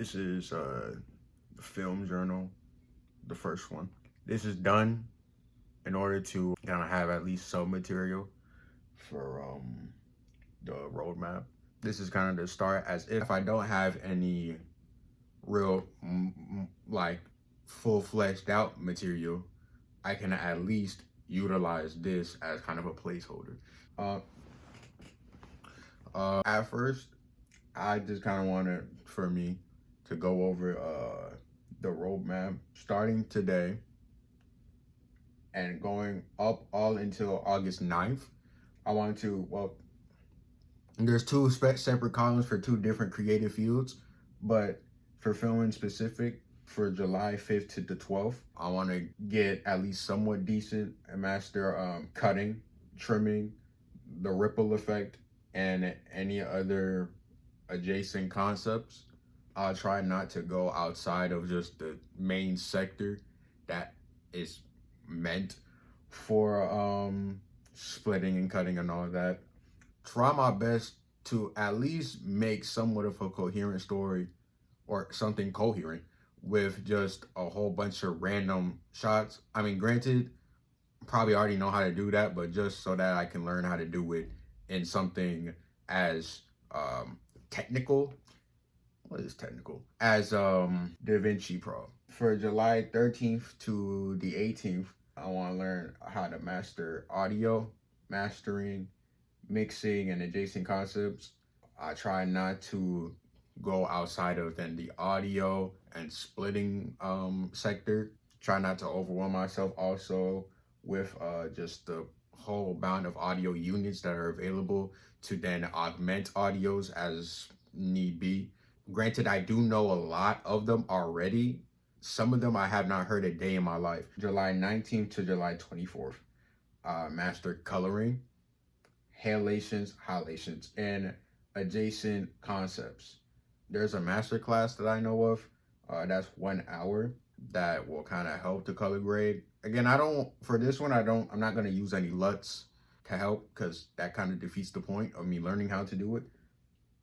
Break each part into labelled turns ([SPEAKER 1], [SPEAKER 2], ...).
[SPEAKER 1] This is the film journal, the first one. This is done in order to kind of have at least some material for the roadmap. This is kind of the start, as if I don't have any real like full fleshed out material, I can at least utilize this as kind of a placeholder. At first, I just kind of wanted for me to go over the roadmap starting today and going up all until August 9th. I wanted to, well, there's two separate columns for two different creative fields, but for filming specific, for July 5th to the 12th, I want to get at least somewhat decent and master cutting, trimming, the ripple effect, and any other adjacent concepts. I'll try not to go outside of just the main sector that is meant for splitting and cutting and all that. Try my best to at least make somewhat of a coherent story or something coherent with just a whole bunch of random shots. I mean, granted, probably already know how to do that, but just so that I can learn how to do it in something as technical. What is technical? As Vinci Pro. For July 13th to the 18th, I want to learn how to master audio, mastering, mixing, and adjacent concepts. I try not to go outside of then the audio and splitting sector. Try not to overwhelm myself also with just the whole amount of audio units that are available to then augment audios as need be. Granted, I do know a lot of them already. Some of them I have not heard a day in my life. July 19th to July 24th, master coloring, halations, and adjacent concepts. There's a master class that I know of. That's 1 hour that will kind of help the color grade. Again, for this one, I'm not going to use any LUTs to help because that kind of defeats the point of me learning how to do it.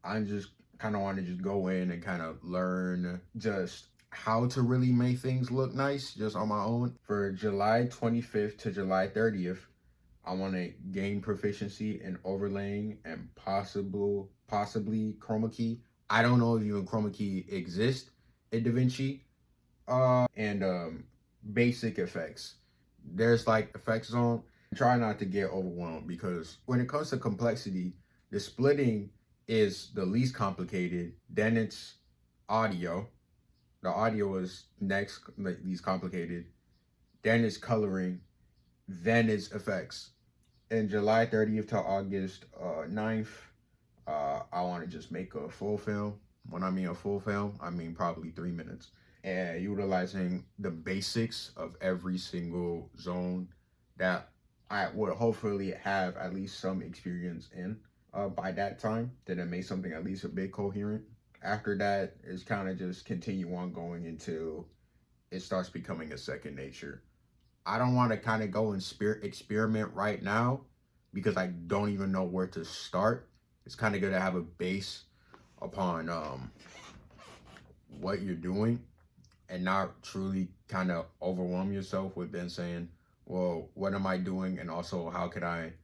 [SPEAKER 1] I just kind of want to just go in and kind of learn just how to really make things look nice just on my own. For July 25th to July 30th, I want to gain proficiency in overlaying and possibly chroma key. I don't know if even chroma key exists in DaVinci. And basic effects. There's like effect zone. Try not to get overwhelmed because when it comes to complexity, the splitting is the least complicated. Then it's audio. The audio is next, like, least complicated. Then it's coloring. Then it's effects. In July 30th to August 9th, I want to just make a full film. When I mean a full film, I mean probably 3 minutes. And utilizing the basics of every single zone that I would hopefully have at least some experience in by that time, then it makes something at least a bit coherent. After that, it's kind of just continue on going until it starts becoming a second nature. I don't want to kind of go and experiment right now because I don't even know where to start. It's kind of good to have a base upon what you're doing and not truly kind of overwhelm yourself with then saying, well, what am I doing? And also, how can I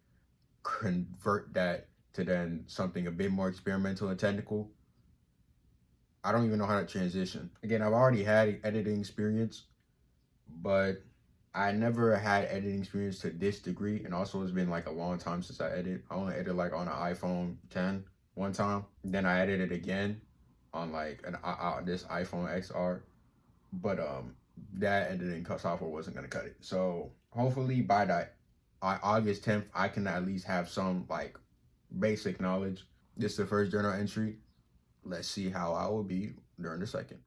[SPEAKER 1] convert that to then something a bit more experimental and technical? I don't even know how to transition. Again, I've already had editing experience, but I never had editing experience to this degree. And also, it's been like a long time since I edited. I only edited like on an iPhone 10 one time. Then I edited again on like this iPhone XR. But that editing software wasn't gonna cut it. So hopefully by August 10th, I can at least have some like basic knowledge. This is the first journal entry. Let's see how I will be during the second.